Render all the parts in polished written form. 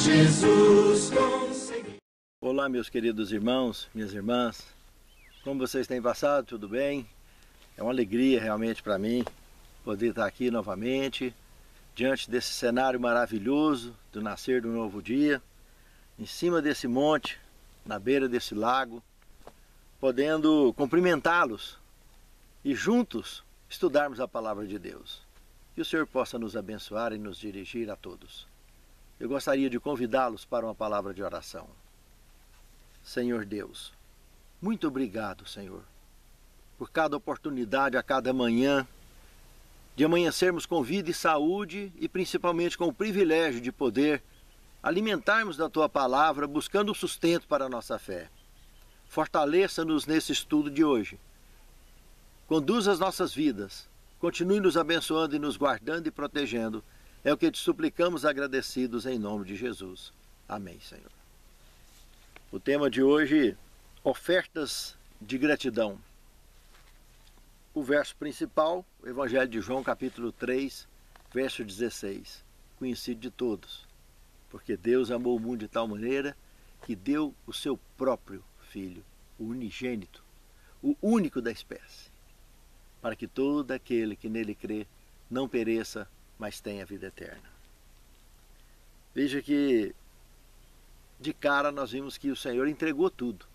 Jesus consegui. Olá, meus queridos irmãos, minhas irmãs, como vocês têm passado? Tudo bem? É uma alegria realmente para mim poder estar aqui novamente, diante desse cenário maravilhoso do nascer do novo dia, em cima desse monte, na beira desse lago, podendo cumprimentá-los e juntos estudarmos a palavra de Deus. Que o Senhor possa nos abençoar e nos dirigir a todos. Eu gostaria de convidá-los para uma palavra de oração. Senhor Deus, muito obrigado, Senhor, por cada oportunidade a cada manhã de amanhecermos com vida e saúde e principalmente com o privilégio de poder alimentarmos da Tua palavra buscando o sustento para a nossa fé. Fortaleça-nos nesse estudo de hoje. Conduza as nossas vidas. Continue nos abençoando e nos guardando e protegendo. É o que te suplicamos agradecidos em nome de Jesus. Amém, Senhor. O tema de hoje, ofertas de gratidão. O verso principal, o Evangelho de João, capítulo 3, verso 16. Conhecido de todos. Porque Deus amou o mundo de tal maneira que deu o seu próprio Filho, o unigênito, o único da espécie, para que todo aquele que nele crê não pereça, mas tenha vida eterna. Veja que de cara nós vimos que o Senhor entregou tudo.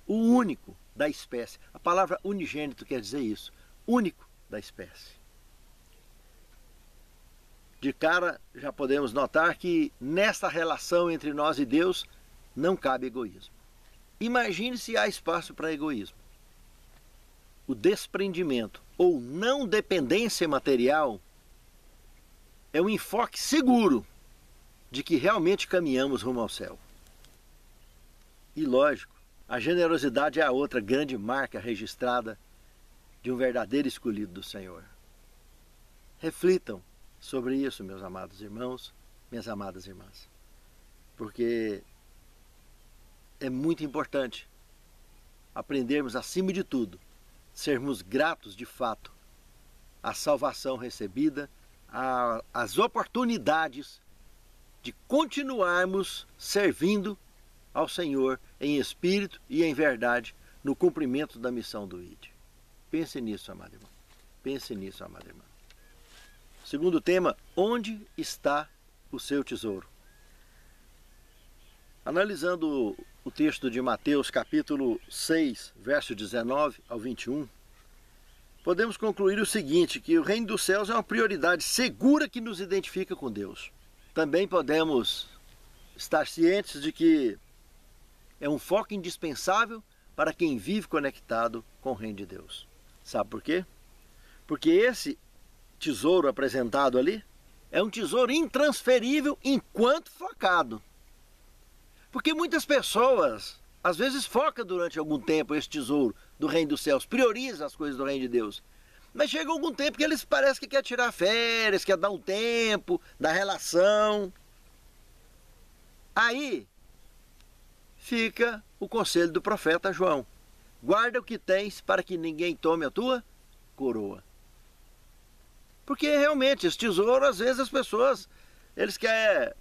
O único da espécie. A palavra unigênito quer dizer isso. Único da espécie. De cara já podemos notar que nessa relação entre nós e Deus não cabe egoísmo. Imagine se há espaço para egoísmo. O desprendimento ou não dependência material é um enfoque seguro de que realmente caminhamos rumo ao céu. E lógico, a generosidade é a outra grande marca registrada de um verdadeiro escolhido do Senhor. Reflitam sobre isso, meus amados irmãos, minhas amadas irmãs, porque é muito importante aprendermos, acima de tudo, sermos gratos de fato à salvação recebida, às oportunidades de continuarmos servindo ao Senhor em espírito e em verdade no cumprimento da missão do ID. Pense nisso, amado irmão. Pense nisso, amada irmã. Segundo tema, onde está o seu tesouro? Analisando o texto de Mateus, capítulo 6, verso 19 ao 21, podemos concluir o seguinte, que o reino dos céus é uma prioridade segura que nos identifica com Deus. Também podemos estar cientes de que é um foco indispensável para quem vive conectado com o reino de Deus. Sabe por quê? Porque esse tesouro apresentado ali é um tesouro intransferível enquanto focado. Porque muitas pessoas, às vezes, focam durante algum tempo esse tesouro do reino dos céus, priorizam as coisas do reino de Deus. Mas chega algum tempo que eles parecem que querem tirar férias, quer dar um tempo da relação. Aí fica o conselho do profeta João. Guarda o que tens para que ninguém tome a tua coroa. Porque realmente esse tesouro, às vezes as pessoas, eles querem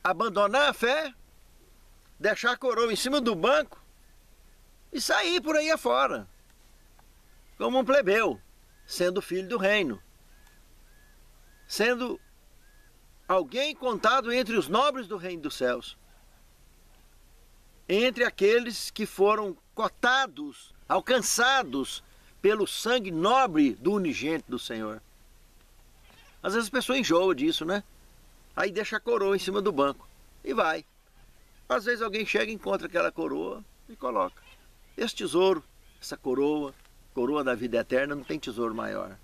abandonar a fé, deixar a coroa em cima do banco e sair por aí afora, como um plebeu, sendo filho do reino, sendo alguém contado entre os nobres do reino dos céus, entre aqueles que foram cotados, alcançados pelo sangue nobre do unigênito do Senhor. Às vezes a pessoa enjoa disso, né? Aí deixa a coroa em cima do banco e vai. Às vezes alguém chega e encontra aquela coroa e coloca. Esse tesouro, essa coroa, coroa da vida eterna, não tem tesouro maior.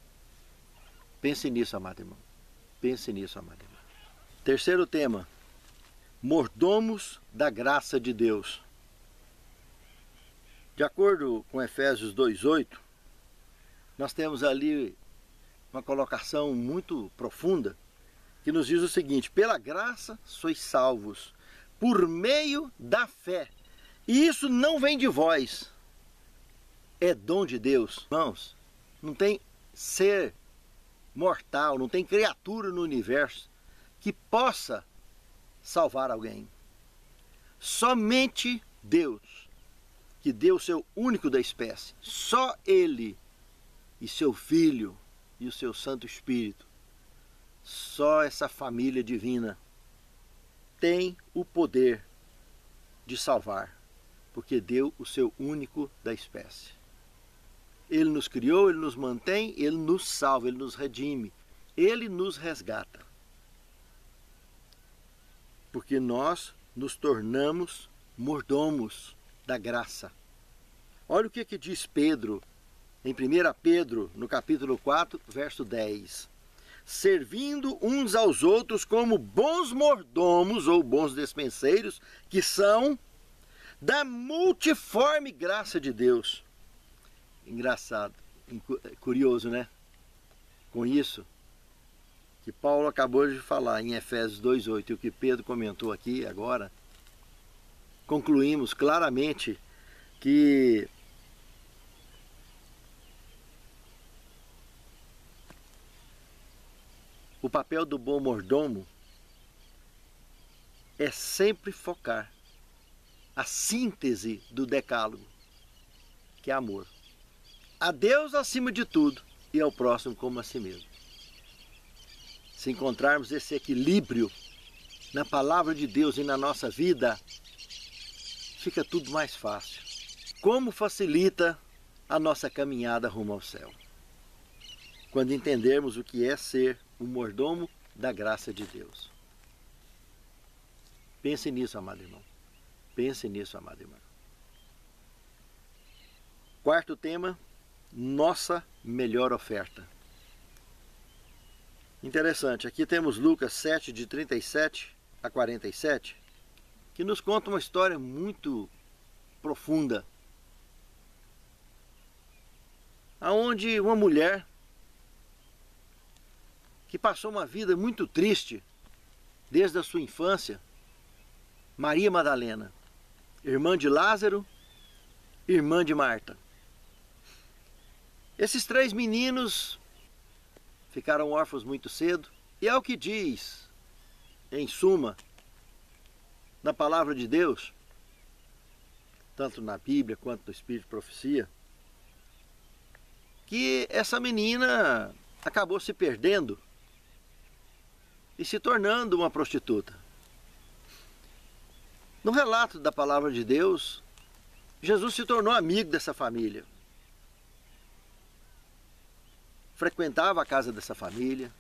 Pense nisso, amado irmão. Pense nisso, amado irmão. Terceiro tema, mordomos da graça de Deus. De acordo com Efésios 2:8, nós temos ali uma colocação muito profunda que nos diz o seguinte: pela graça sois salvos, por meio da fé. E isso não vem de vós, é dom de Deus. Irmãos, não tem ser mortal, não tem criatura no universo que possa salvar alguém. Somente Deus, que deu o seu único da espécie, só Ele e seu Filho e o seu Santo Espírito, só essa família divina tem o poder de salvar, porque deu o seu único da espécie. Ele nos criou, Ele nos mantém, Ele nos salva, Ele nos redime, Ele nos resgata. Porque nós nos tornamos mordomos da graça. Olha o que diz Pedro, em 1 Pedro, no capítulo 4, verso 10. Servindo uns aos outros como bons mordomos ou bons despenseiros, que são da multiforme graça de Deus. Engraçado, curioso, né? Com isso que Paulo acabou de falar em Efésios 2:8 e o que Pedro comentou aqui agora, concluímos claramente que o papel do bom mordomo é sempre focar a síntese do decálogo, que é amor. A Deus acima de tudo e ao próximo como a si mesmo. Se encontrarmos esse equilíbrio na palavra de Deus e na nossa vida, fica tudo mais fácil. Como facilita a nossa caminhada rumo ao céu? Quando entendermos o que é ser o mordomo da graça de Deus. Pense nisso, amado irmão. Pense nisso, amado irmão. Quarto tema, nossa melhor oferta. Interessante, aqui temos Lucas 7, de 37 a 47, que nos conta uma história muito profunda, aonde uma mulher que passou uma vida muito triste desde a sua infância, Maria Madalena, irmã de Lázaro, irmã de Marta. Esses três meninos ficaram órfãos muito cedo, e é o que diz, em suma, na palavra de Deus, tanto na Bíblia quanto no Espírito de Profecia, que essa menina acabou se perdendo e se tornando uma prostituta. No relato da palavra de Deus, Jesus se tornou amigo dessa família. Frequentava a casa dessa família.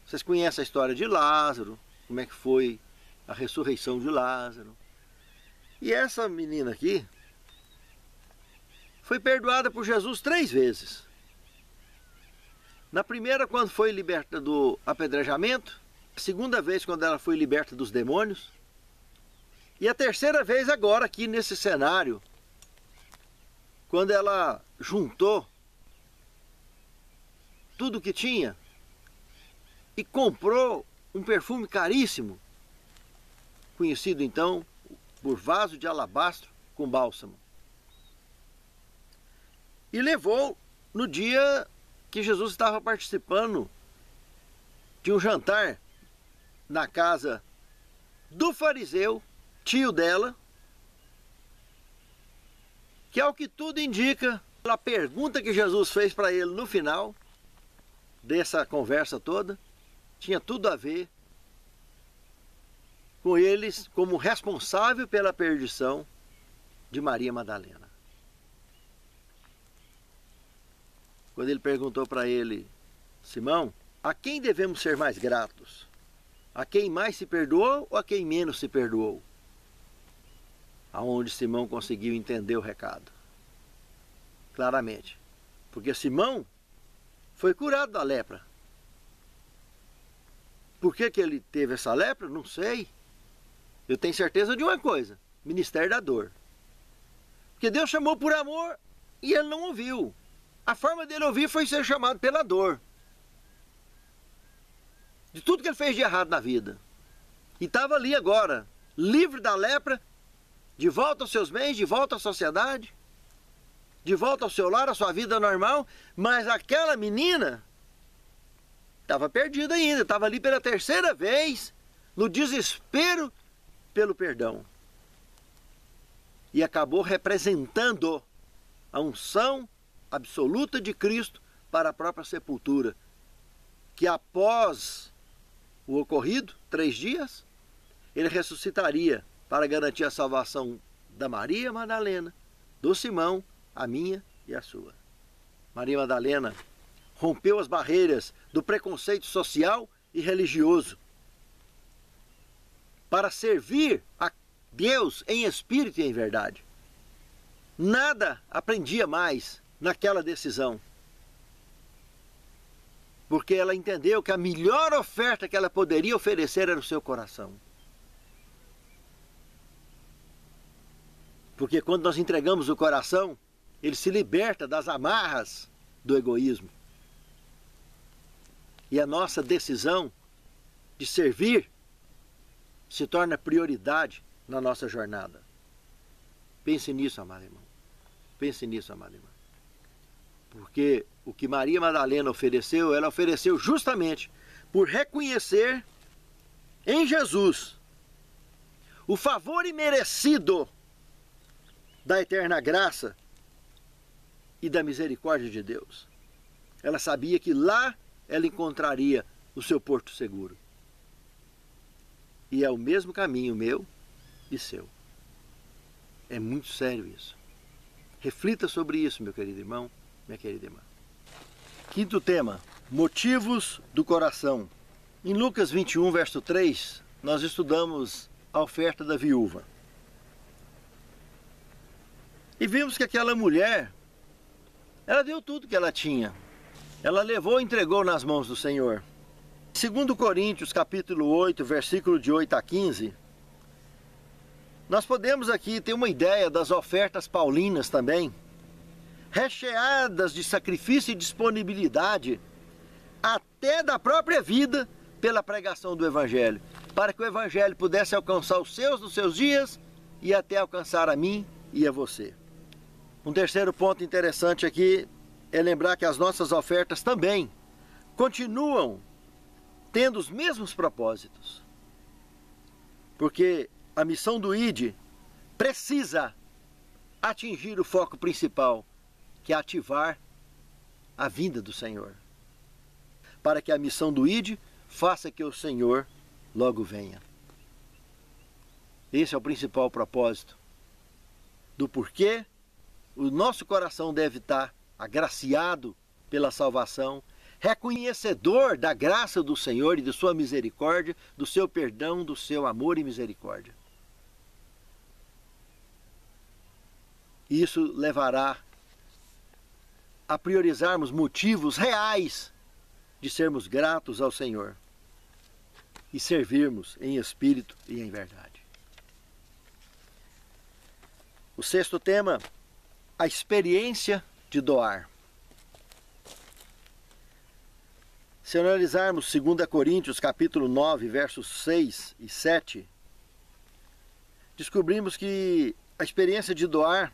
Vocês conhecem a história de Lázaro, como é que foi a ressurreição de Lázaro. E essa menina aqui foi perdoada por Jesus 3 vezes. Na primeira, quando foi liberta do apedrejamento. A segunda vez, quando ela foi liberta dos demônios. E a terceira vez agora, aqui nesse cenário, quando ela juntou tudo que tinha e comprou um perfume caríssimo, conhecido então por vaso de alabastro com bálsamo. E levou no dia que Jesus estava participando de um jantar na casa do fariseu, tio dela, que ao que tudo indica, a pergunta que Jesus fez para ele no final dessa conversa toda, tinha tudo a ver com eles como responsável pela perdição de Maria Madalena. Quando ele perguntou para ele, Simão, a quem devemos ser mais gratos? A quem mais se perdoou ou a quem menos se perdoou? Aonde Simão conseguiu entender o recado. Claramente. Porque Simão foi curado da lepra. Por que ele teve essa lepra? Não sei. Eu tenho certeza de uma coisa. Ministério da dor. Porque Deus chamou por amor e ele não ouviu. A forma dele ouvir foi ser chamado pela dor. De tudo que ele fez de errado na vida. E estava ali agora, livre da lepra, de volta aos seus bens, de volta à sociedade, de volta ao seu lar, à sua vida normal, mas aquela menina estava perdida ainda, estava ali pela terceira vez no desespero pelo perdão. E acabou representando a unção absoluta de Cristo para a própria sepultura, que após o ocorrido, 3 dias, ele ressuscitaria para garantir a salvação da Maria Madalena, do Simão, a minha e a sua. Maria Madalena rompeu as barreiras do preconceito social e religioso para servir a Deus em espírito e em verdade. Nada aprendia mais naquela decisão, porque ela entendeu que a melhor oferta que ela poderia oferecer era o seu coração. Porque quando nós entregamos o coração, ele se liberta das amarras do egoísmo. E a nossa decisão de servir se torna prioridade na nossa jornada. Pense nisso, amado irmão. Pense nisso, amado irmão. Porque o que Maria Madalena ofereceu, ela ofereceu justamente por reconhecer em Jesus o favor imerecido da eterna graça e da misericórdia de Deus. Ela sabia que lá ela encontraria o seu porto seguro. E é o mesmo caminho meu e seu. É muito sério isso. Reflita sobre isso, meu querido irmão, minha querida irmã. Quinto tema, motivos do coração. Em Lucas 21, verso 3, nós estudamos a oferta da viúva. E vimos que aquela mulher, ela deu tudo que ela tinha. Ela levou e entregou nas mãos do Senhor. 2 Coríntios, capítulo 8, versículo de 8 a 15, nós podemos aqui ter uma ideia das ofertas paulinas também, recheadas de sacrifício e disponibilidade, até da própria vida, pela pregação do Evangelho, para que o Evangelho pudesse alcançar os seus nos seus dias e até alcançar a mim e a você. Um terceiro ponto interessante aqui é lembrar que as nossas ofertas também continuam tendo os mesmos propósitos. Porque a missão do ID precisa atingir o foco principal, que é ativar a vinda do Senhor. Para que a missão do ID faça que o Senhor logo venha. Esse é o principal propósito do porquê o nosso coração deve estar agraciado pela salvação, reconhecedor da graça do Senhor e de sua misericórdia, do seu perdão, do seu amor e misericórdia. Isso levará a priorizarmos motivos reais de sermos gratos ao Senhor e servirmos em espírito e em verdade. O sexto tema, a experiência de doar. Se analisarmos 2 Coríntios capítulo 9, versos 6 e 7, descobrimos que a experiência de doar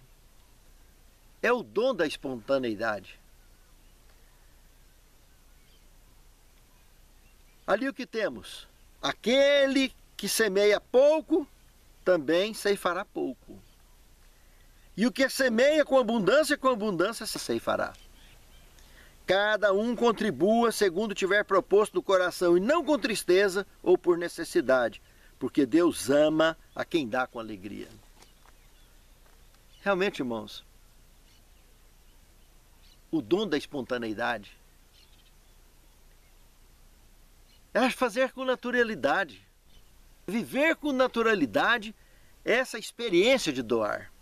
é o dom da espontaneidade. Ali o que temos? Aquele que semeia pouco, também ceifará pouco. E o que semeia com abundância se ceifará. Cada um contribua segundo tiver proposto no coração, e não com tristeza ou por necessidade, porque Deus ama a quem dá com alegria. Realmente, irmãos, o dom da espontaneidade é fazer com naturalidade, viver com naturalidade essa experiência de doar.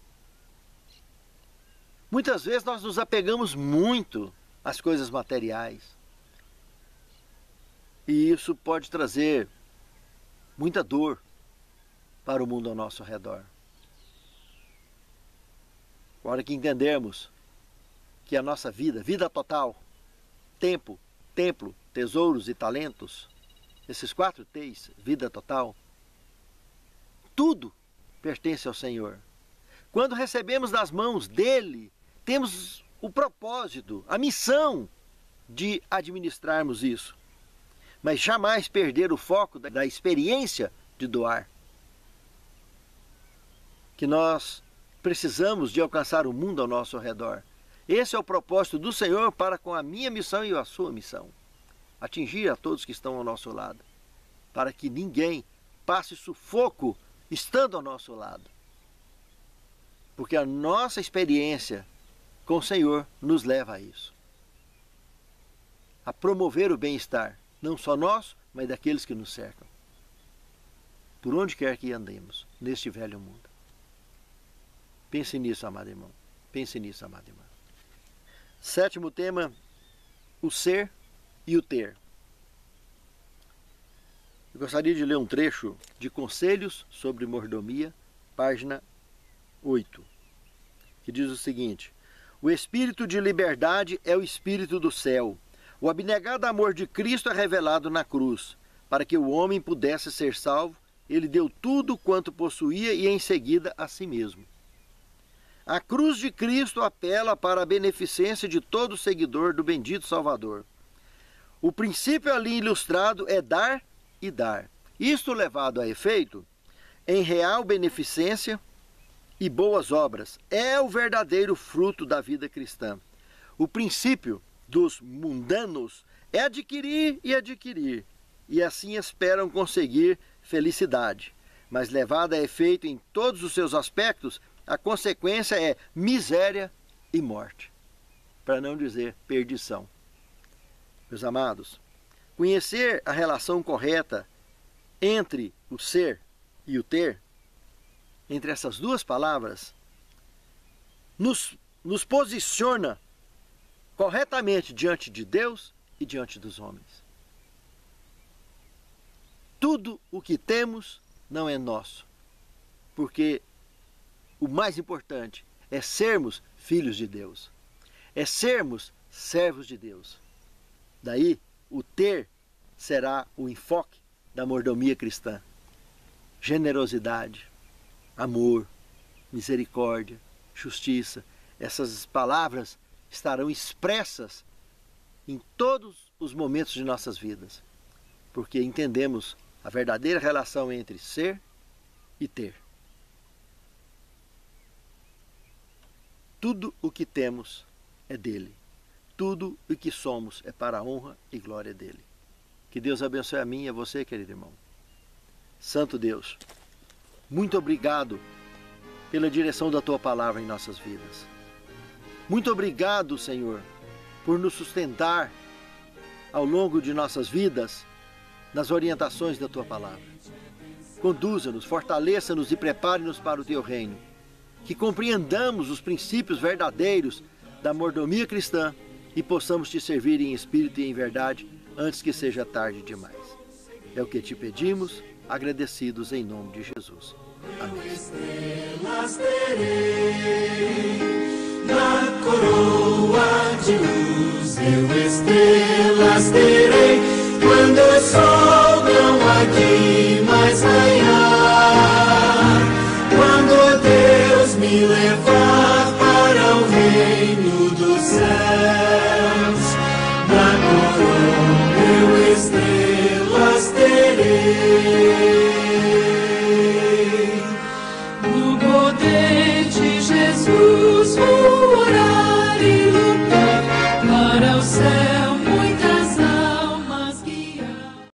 Muitas vezes nós nos apegamos muito às coisas materiais. E isso pode trazer muita dor para o mundo ao nosso redor. Agora que entendermos que a nossa vida total, tempo, templo, tesouros e talentos, esses 4 T's, vida total, tudo pertence ao Senhor. Quando recebemos das mãos dele, temos o propósito, a missão de administrarmos isso. mas jamais perder o foco da experiência de doar. Que nós precisamos de alcançar o mundo ao nosso redor. Esse é o propósito do Senhor para com a minha missão e a sua missão. Atingir a todos que estão ao nosso lado, para que ninguém passe sufoco estando ao nosso lado. Porque a nossa experiência com o Senhor nos leva a isso. A promover o bem-estar, não só nosso, mas daqueles que nos cercam. Por onde quer que andemos, neste velho mundo. Pense nisso, amado irmão. Pense nisso, amada irmã. Sétimo tema, o ser e o ter. Eu gostaria de ler um trecho de Conselhos sobre Mordomia, página 8, que diz o seguinte: o espírito de liberdade é o espírito do céu. O abnegado amor de Cristo é revelado na cruz. Para que o homem pudesse ser salvo, ele deu tudo quanto possuía e em seguida a si mesmo. A cruz de Cristo apela para a beneficência de todo seguidor do bendito Salvador. O princípio ali ilustrado é dar e dar. Isto levado a efeito em real beneficência e boas obras. É o verdadeiro fruto da vida cristã. O princípio dos mundanos é adquirir, e assim esperam conseguir felicidade. Mas levado a efeito em todos os seus aspectos, a consequência é miséria e morte, para não dizer perdição. Meus amados, conhecer a relação correta entre o ser e o ter, entre essas duas palavras, nos posiciona corretamente diante de Deus e diante dos homens. Tudo o que temos não é nosso, porque o mais importante é sermos filhos de Deus, é sermos servos de Deus. Daí, o ter será o enfoque da mordomia cristã. Generosidade, amor, misericórdia, justiça, essas palavras estarão expressas em todos os momentos de nossas vidas, porque entendemos a verdadeira relação entre ser e ter. Tudo o que temos é dele. Tudo o que somos é para a honra e glória dele. Que Deus abençoe a mim e a você, querido irmão. Santo Deus, muito obrigado pela direção da tua palavra em nossas vidas. Muito obrigado, Senhor, por nos sustentar ao longo de nossas vidas nas orientações da tua palavra. Conduza-nos, fortaleça-nos e prepare-nos para o teu reino. Que compreendamos os princípios verdadeiros da mordomia cristã e possamos te servir em espírito e em verdade antes que seja tarde demais. É o que te pedimos, agradecidos em nome de Jesus. Amém. Estrelas terei, na coroa de luz eu estrelas terei, quando o sol não aqui mais raiar, quando Deus me levar para o reino dos céus, na coroa